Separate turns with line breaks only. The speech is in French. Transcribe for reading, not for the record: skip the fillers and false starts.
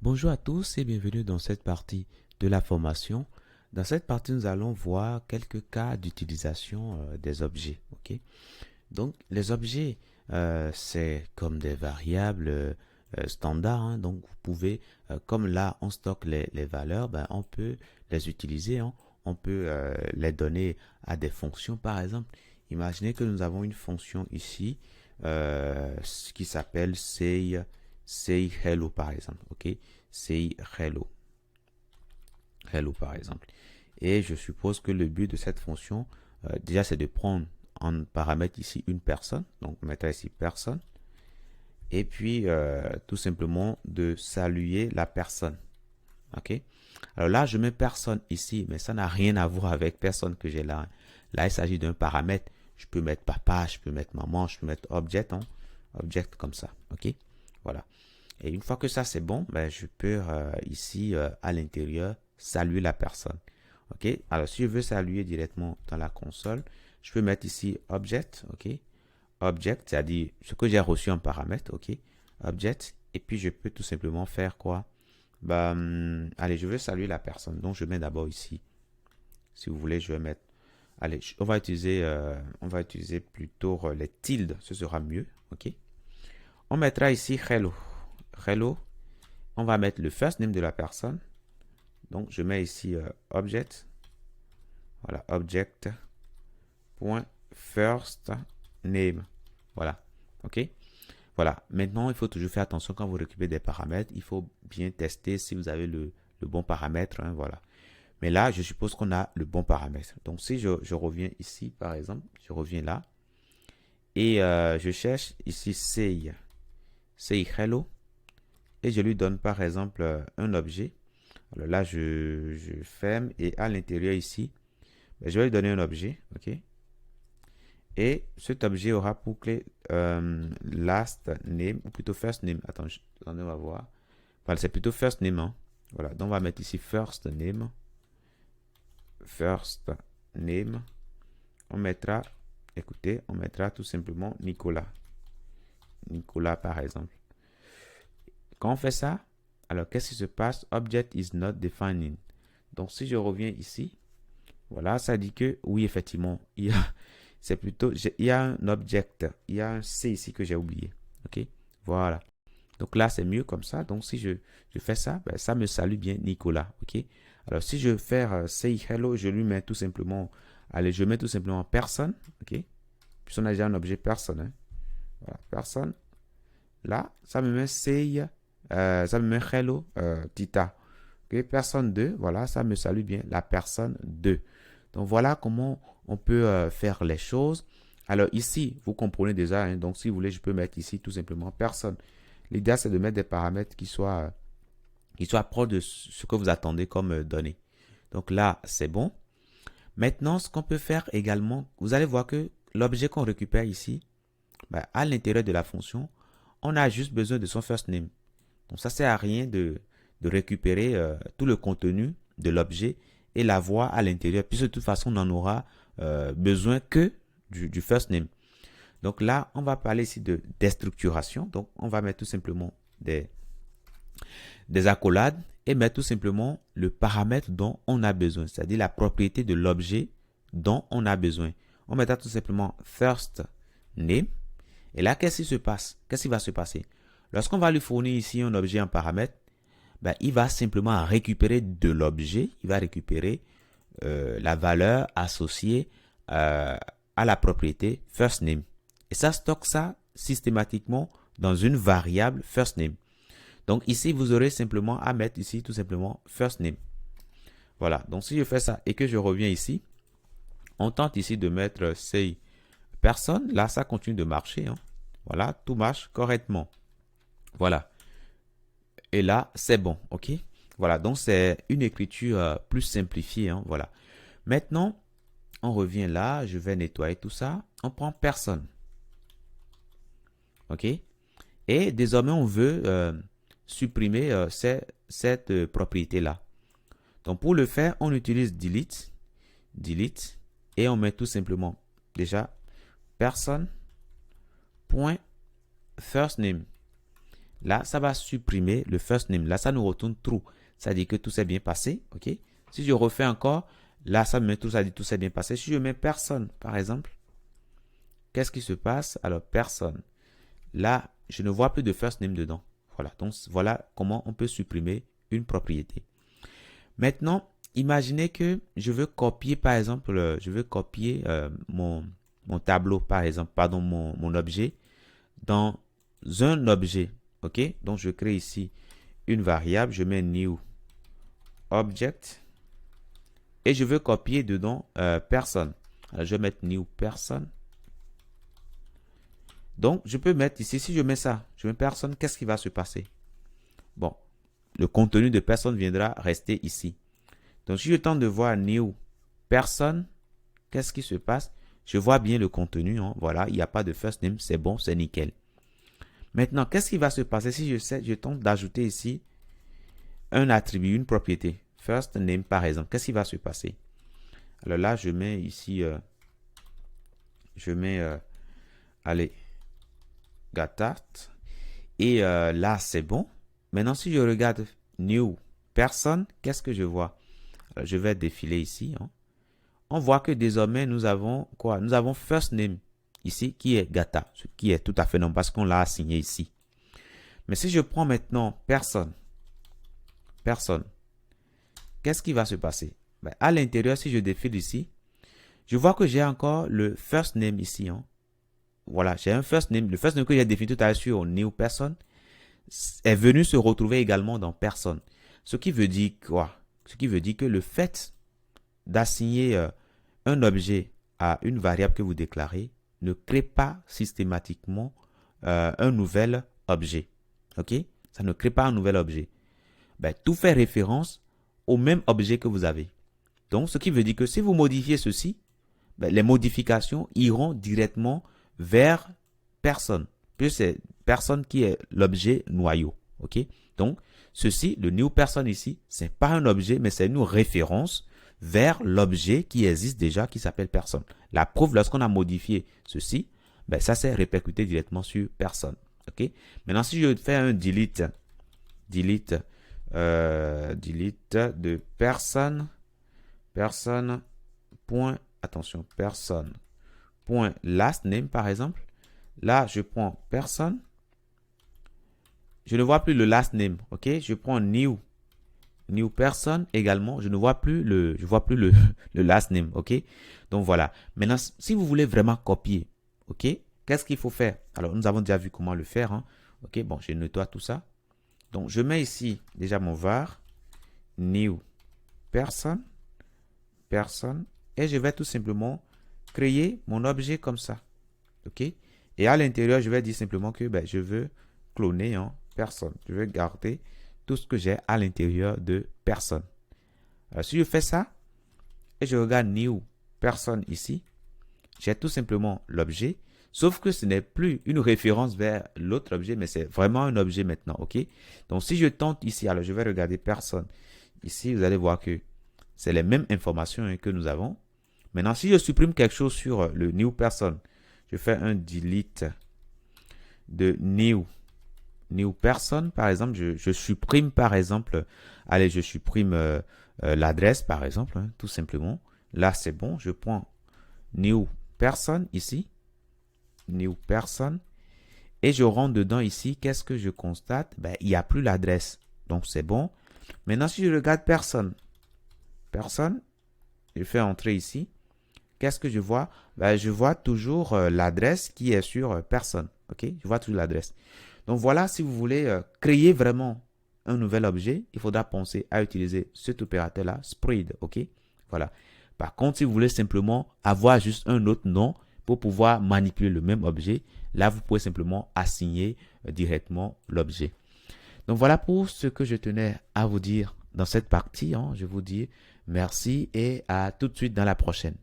Bonjour à tous et bienvenue dans cette partie de la formation. Dans cette partie, nous allons voir quelques cas d'utilisation des objets. Ok. Donc, les objets, c'est comme des variables standards, hein. Donc, vous pouvez, comme là, on stocke les valeurs, ben, on peut les utiliser, hein. On peut les donner à des fonctions, par exemple. Imaginez que nous avons une fonction ici qui s'appelle say hello, par exemple. Ok, say hello, par exemple. Et je suppose que le but de cette fonction, déjà, c'est de prendre en paramètre ici une personne. Donc, on mettra ici personne. Et puis, tout simplement, de saluer la personne. OK? Alors là, je mets personne ici, mais ça n'a rien à voir avec personne que j'ai là. Là, il s'agit d'un paramètre. Je peux mettre papa, je peux mettre maman, je peux mettre object, hein? Object comme ça. OK? Voilà. Et une fois que ça c'est bon, ben, je peux ici à l'intérieur saluer la personne. OK? Alors si je veux saluer directement dans la console, je peux mettre ici object. OK? Object, c'est-à-dire ce que j'ai reçu en paramètre. OK? Object. Et puis je peux tout simplement faire quoi? Ben, allez, je veux saluer la personne. Donc je mets d'abord ici. Si vous voulez, je vais mettre. Allez, on va utiliser plutôt les tildes. Ce sera mieux. OK? On mettra ici hello. Hello. On va mettre le first name de la personne. Donc, je mets ici object. Voilà, object.first name. Voilà. OK? Voilà. Maintenant, il faut toujours faire attention quand vous récupérez des paramètres. Il faut bien tester si vous avez le bon paramètre, hein, voilà. Mais là, je suppose qu'on a le bon paramètre. Donc, si je reviens ici, par exemple, je reviens là. Et je cherche ici say hello. Et je lui donne par exemple un objet. Alors là, je ferme et à l'intérieur ici, ben, je vais lui donner un objet. OK? Et cet objet aura pour clé last name, ou plutôt first name. Attendez, on va voir. Voilà, c'est plutôt first name, hein. Voilà, donc on va mettre ici first name. First name. On mettra, écoutez, on mettra tout simplement Nicolas. Nicolas, par exemple. Quand on fait ça, alors qu'est-ce qui se passe? Object is not defining. Donc si je reviens ici, voilà, ça dit que oui, effectivement, c'est plutôt, il y a un object, il y a un C ici que j'ai oublié. OK? Voilà. Donc là, c'est mieux comme ça. Donc si je fais ça, ben, ça me salue bien Nicolas. OK? Alors si je fais say hello, je lui mets tout simplement, allez, je mets tout simplement personne. OK? Puis on a déjà un objet personne, hein. Voilà, personne. Là, ça me met say, ça me met hello Tita. Okay, personne 2, voilà, ça me salue bien la personne 2. Donc voilà comment on peut faire les choses. Alors ici, vous comprenez déjà, hein, donc si vous voulez, je peux mettre ici tout simplement personne. L'idée, c'est de mettre des paramètres qui soient proches de ce que vous attendez comme données. Donc là, c'est bon. Maintenant, ce qu'on peut faire également, vous allez voir que l'objet qu'on récupère ici, ben, à l'intérieur de la fonction, on a juste besoin de son first name. Donc ça ne sert à rien de récupérer tout le contenu de l'objet et l'avoir à l'intérieur, puisque de toute façon, on n'en aura besoin que du first name. Donc là, on va parler ici de déstructuration. Donc on va mettre tout simplement des accolades et mettre tout simplement le paramètre dont on a besoin, c'est-à-dire la propriété de l'objet dont on a besoin. On mettra tout simplement first name. Et là, qu'est-ce qui se passe? Qu'est-ce qui va se passer? Lorsqu'on va lui fournir ici un objet en paramètre, ben, il va simplement récupérer de l'objet, il va récupérer la valeur associée à la propriété first name. Et ça stocke ça systématiquement dans une variable first name. Donc ici, vous aurez simplement à mettre ici tout simplement first name. Voilà, donc si je fais ça et que je reviens ici, on tente ici de mettre say personne. Là, ça continue de marcher, hein. Voilà, tout marche correctement. Voilà. Et là, c'est bon, ok? Voilà, donc c'est une écriture plus simplifiée, hein, voilà. Maintenant, on revient là, je vais nettoyer tout ça. On prend personne, ok? Et désormais, on veut supprimer cette propriété-là. Donc, pour le faire, on utilise delete, delete, et on met tout simplement déjà personne point first name. là, ça va supprimer le first name. Là, ça nous retourne true. Ça dit que tout s'est bien passé. OK? Si je refais encore, là, ça me met tout, ça dit tout s'est bien passé. Si je mets personne, par exemple, qu'est-ce qui se passe? Alors, personne. Là, je ne vois plus de first name dedans. Voilà. Donc, voilà comment on peut supprimer une propriété. Maintenant, imaginez que je veux copier, par exemple, je veux copier mon tableau, par exemple, pardon, mon objet dans un objet. OK? Donc, je crée ici une variable. Je mets new object et je veux copier dedans personne. Alors, je vais mettre new person. Donc, je peux mettre ici, si je mets ça, je mets personne, qu'est-ce qui va se passer? Bon, le contenu de personne viendra rester ici. Donc, si je tente de voir new person, qu'est-ce qui se passe? Je vois bien le contenu. Hein. Voilà, il n'y a pas de first name, c'est bon, c'est nickel. Maintenant, qu'est-ce qui va se passer si je tente d'ajouter ici un attribut, une propriété? First name, par exemple. Qu'est-ce qui va se passer? Alors là, je mets ici, allez, Gattart. Et là, c'est bon. Maintenant, si je regarde new person, qu'est-ce que je vois? Alors, je vais défiler ici. Hein. On voit que désormais, nous avons quoi? Nous avons first name ici qui est Gata, ce qui est tout à fait non parce qu'on l'a assigné ici. Mais si je prends maintenant personne, qu'est-ce qui va se passer? Ben, à l'intérieur, si je défile ici, je vois que j'ai encore le first name ici. Hein. Voilà, j'ai un first name. Le first name que j'ai défini tout à l'heure sur new person est venu se retrouver également dans personne. Ce qui veut dire quoi? Ce qui veut dire que le fait d'assigner un objet à une variable que vous déclarez ne crée pas systématiquement un nouvel objet. OK? Ça ne crée pas un nouvel objet. Ben, tout fait référence au même objet que vous avez. Donc, ce qui veut dire que si vous modifiez ceci, ben, les modifications iront directement vers personne. Puis c'est personne qui est l'objet noyau. OK? Donc, ceci, le new person ici, c'est pas un objet, mais c'est une référence vers l'objet qui existe déjà, qui s'appelle personne. La preuve, lorsqu'on a modifié ceci, ben, ça s'est répercuté directement sur personne. OK? Maintenant, si je fais un delete de personne, point, attention, personne, point last name, par exemple. Là, je prends personne. Je ne vois plus le last name, ok? Je prends new person également. Je ne vois plus le last name, ok? Donc voilà. Maintenant, si vous voulez vraiment copier, ok? Qu'est-ce qu'il faut faire? Alors, nous avons déjà vu comment le faire, hein? Ok, bon, je nettoie tout ça. Donc, je mets ici déjà mon var new person, et je vais tout simplement créer mon objet comme ça, ok? Et à l'intérieur, je vais dire simplement que ben, je veux cloner en personne. Je veux garder tout ce que j'ai à l'intérieur de personne. Alors, si je fais ça, et je regarde new personne ici, j'ai tout simplement l'objet, sauf que ce n'est plus une référence vers l'autre objet, mais c'est vraiment un objet maintenant, ok? Donc, si je tente ici, alors je vais regarder personne. Ici, vous allez voir que c'est les mêmes informations hein, que nous avons. Maintenant, si je supprime quelque chose sur le new person, je fais un delete de new person, par exemple, je supprime par exemple, allez, je supprime l'adresse par exemple, hein, tout simplement. Là, c'est bon, je prends new person ici, new person, et je rentre dedans ici, qu'est-ce que je constate? Ben, il n'y a plus l'adresse, donc c'est bon. Maintenant, si je regarde personne, je fais entrer ici, qu'est-ce que je vois? Ben, je vois toujours l'adresse qui est sur personne. Ok? Je vois toujours l'adresse. Donc voilà, si vous voulez créer vraiment un nouvel objet, il faudra penser à utiliser cet opérateur-là, spread. Ok? Voilà. Par contre, si vous voulez simplement avoir juste un autre nom pour pouvoir manipuler le même objet, là, vous pouvez simplement assigner directement l'objet. Donc voilà pour ce que je tenais à vous dire dans cette partie. Hein. Je vous dis merci et à tout de suite dans la prochaine.